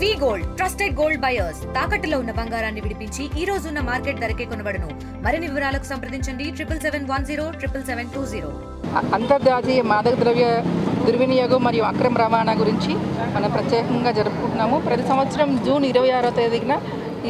వి gold trusted gold buyers తాకట్టులో ఉన్న బంగారాన్ని విడిపించి ఈ రోజు ఉన్న మార్కెట్ ధరకే కొనబడును. మరిన్ని వివరాలకు సంప్రదించండి 7771077720. అంతర్జాతీయ మాదక ద్రవ్య దుర్వినియోగం మరియు అక్రమ రవాణా గురించి మనం ప్రత్యేకంగా జరుపుకుంటున్నాము. ప్రతి సంవత్సరం జూన్ 26వ తేదీన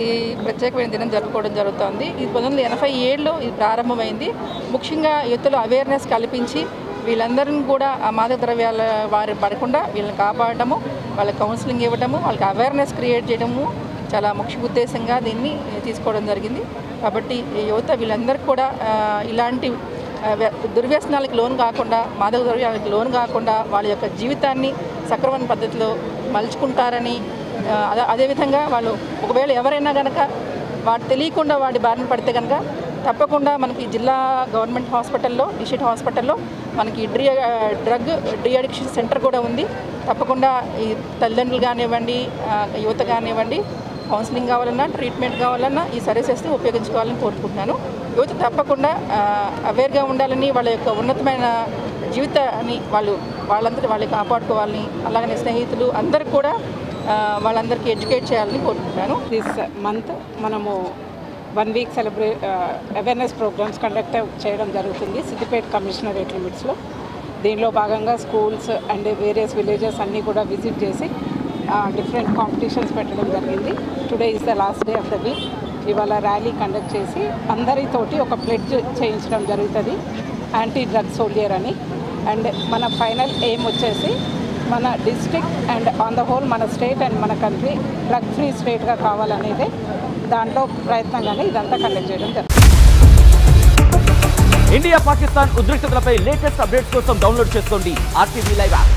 ఈ ప్రత్యేకమైన దినం జరుపుకోవడం జరుగుతుంది. ఇది 1987లో ఇది ప్రారంభమైంది. ముఖ్యంగా యువతలో అవేర్నెస్ కల్పించి వీళ్ళందరినీ కూడా ఆ మాదక ద్రవ్యాల వారి పడకుండా వీళ్ళని కాపాడటము, వాళ్ళకి కౌన్సిలింగ్ ఇవ్వడము, వాళ్ళకి అవేర్నెస్ క్రియేట్ చేయడము చాలా ముఖ్య ఉద్దేశంగా దీన్ని తీసుకోవడం జరిగింది. కాబట్టి యువత వీళ్ళందరికీ కూడా ఇలాంటి దుర్వ్యసనాలకు లోను కాకుండా, మాదక ద్రవ్యాలకు లోను కాకుండా వాళ్ళ యొక్క జీవితాన్ని సక్రమణ పద్ధతిలో మలుచుకుంటారని, అదేవిధంగా వాళ్ళు ఒకవేళ ఎవరైనా కనుక వాడు తెలియకుండా వాడి బారిన పడితే కనుక తప్పకుండా మనకి జిల్లా గవర్నమెంట్ హాస్పిటల్లో, డిస్ట్రిక్ట్ హాస్పిటల్లో మనకి డ్రగ్ డి అడిక్షన్ సెంటర్ కూడా ఉంది. తప్పకుండా ఈ తల్లిదండ్రులు కానివ్వండి, యువత కానివ్వండి, కౌన్సిలింగ్ కావాలన్నా, ట్రీట్మెంట్ కావాలన్నా ఈ సర్వీసెస్ని ఉపయోగించుకోవాలని కోరుకుంటున్నాను. యువత తప్పకుండా అవేర్గా ఉండాలని, వాళ్ళ యొక్క ఉన్నతమైన జీవితాన్ని వాళ్ళందరూ వాళ్ళకి కాపాడుకోవాలని, అలాగనే స్నేహితులు అందరూ కూడా వాళ్ళందరికీ ఎడ్యుకేట్ చేయాలని కోరుకుంటున్నాను. దిస్ మంత్ మనము 1 వీక్ అవేర్నెస్ ప్రోగ్రామ్స్ కండక్ట్ చేయడం జరుగుతుంది సిద్దిపేట కమిషనరేట్ లిమిట్స్లో. దీనిలో భాగంగా స్కూల్స్ అండ్ వేరియస్ విలేజెస్ అన్నీ కూడా విజిట్ చేసి డిఫరెంట్ కాంపిటీషన్స్ పెట్టడం జరిగింది. Today is the last day of the week. ఇవాళ ర్యాలీ కండక్ట్ చేసి అందరితోటి ఒక ప్లెడ్జ్ చేయించడం జరుగుతుంది, యాంటీ డ్రగ్ సోల్జర్ అని. అండ్ మన ఫైనల్ ఎయిమ్ వచ్చేసి మన district and on the whole మన స్టేట్ అండ్ మన కంట్రీ డ్రగ్ ఫ్రీ స్టేట్గా కావాలనేదే దాంట్లో ప్రయత్నంగానే ఇదంతా కండక్ట్ చేయడం జరుగుతుంది. ఇండియా పాకిస్తాన్ ఉద్రిక్తతలపై లేటెస్ట్ అప్డేట్స్ కోసం డౌన్లోడ్ చేసుకోండి RTV లైవ్ యాప్.